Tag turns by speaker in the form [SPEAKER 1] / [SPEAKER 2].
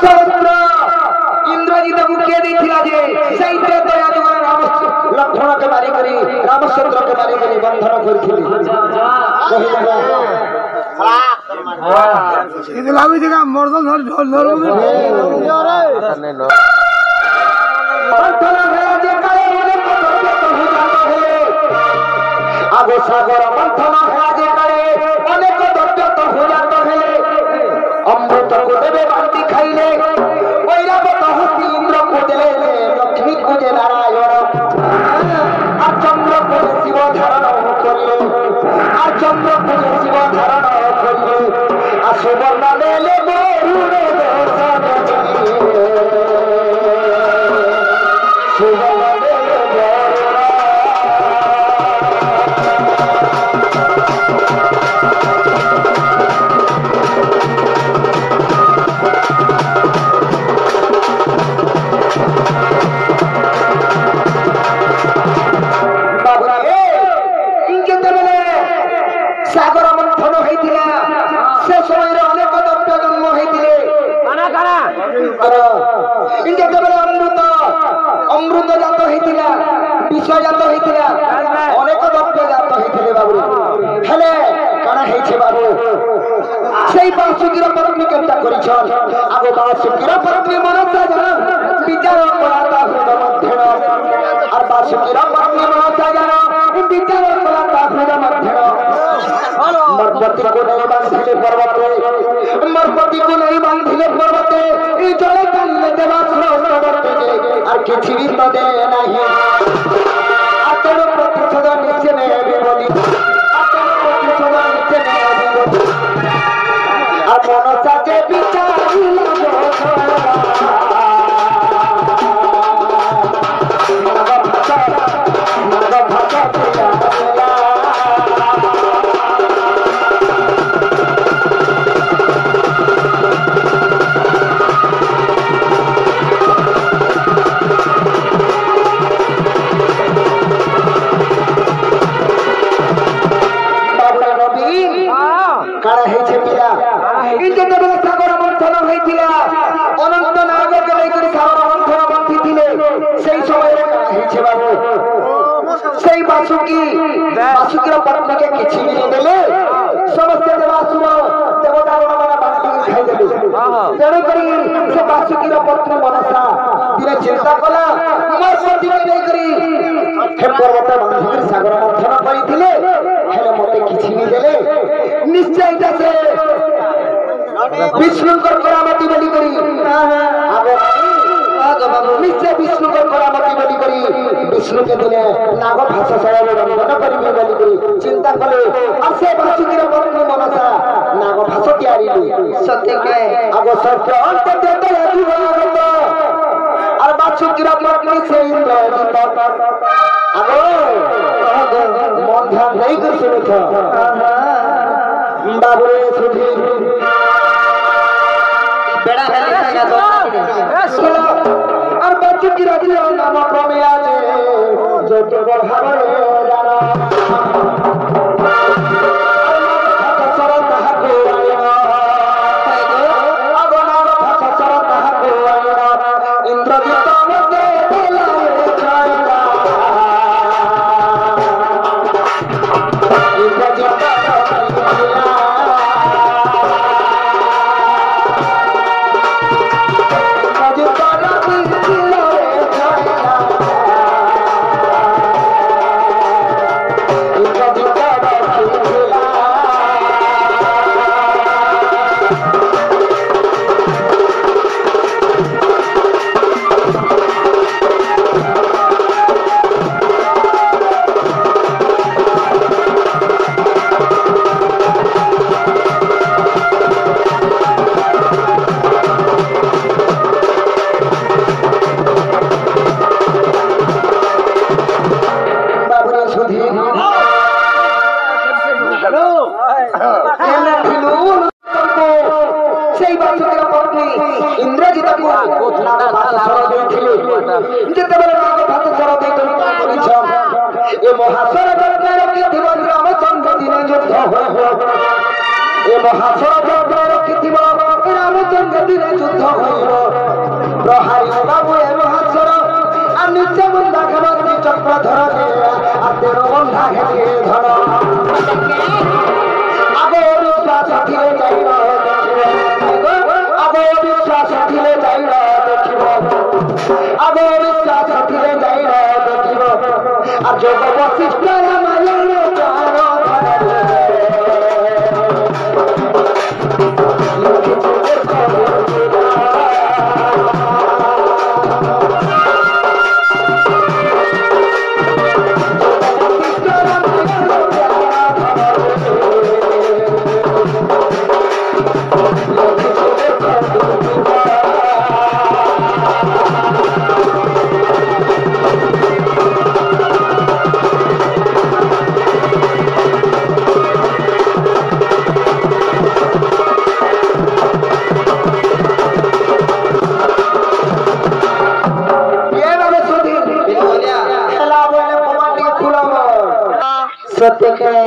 [SPEAKER 1] सहस्र इंद्रजित को के देखिला जे सैते दया जवान राम लक्ष्मण के मारी करी रामचंद्र के मारी करी बंधन करथिली कहि लगा
[SPEAKER 2] इदे लागु जगह मर्दन धर
[SPEAKER 1] बंधन है जे काले मोरे कहू जाते है आगो सागर बंधन है जे काले अनेक दर्द तो हो जाते है अमृत को देवे बांटी खाइले वैरावत हस्ती इंद्र को देले लक्ष्मी को दे नारायण आ चंद्र को शिव धारण करिले आ चंद्र को शिव धारण करिले आ सुवर्ण लेले गोरुरे सुवर्ण लेले सागर मंथन होइतिला से समय रे अनेक दत्त जन्म होइतिले काना काना इंजे केवल अमृत जात होइतिला विष जात होइतिला अनेक दत्त जात होइतिले बाबू हेले काना हेछे बाबू सेई बासुकीर पत्नी केनता करिछन आगो बासुकीर पत्नी मनसा जन विचार कराता हृदय मध्यन और बासुकीर पत्नी मनसा जन विचार कराता हृदय मध्यन मरपति को नहीं बांधिले पर्वते मरपति को नहीं बांधिले पर्वते ई जले काले देवा श्रोत और किछि भी तो दे नहीं आतन प्रतिशोध नीचे ने विरोधी आतन प्रतिशोध नीचे ने विरोधी और मनसा जे विचार बासुकीर पत्नी के किछि भी देले समस्त देवासुर देवता गण बांटी खाइ देले तेणु करी से बासुकीर पत्नी मनसा दिने चिंता कला मोर पति के नै करी हे पर्वत बंधन सागर मंथन करिथिले हेले मते किछि भी देले निश्चय से विष्णु करामती बोली करी आगो निश्चय विष्णु करामती बोली करी विष्णु के दिने नाग भाषा सरल रंगन करिबे बोली करी चिंता कले और से बासुकीर पत्नी मनसा नाग भाषा तैयारी सत्य के आगो सत्य अंत देते जीवन और बासुकीर पत्नी से इंद्र दीपक आगो मन ध्यान नहीं कर सुनो बाबुरे सुधी बेड़ा है और बासुकीर नाम क्रमे आजे जो तो भावरे जाना महासर रामचंद्र दिन युद्ध হেসে ধরা আগে বিশ্বাস দিলে যাই না আগে বিশ্বাস দিলে যাই না দেখিব আগে বিশ্বাস দিলে যাই না দেখিব আর যোগ বশিষ্ঠ রামায়ণ सत्य के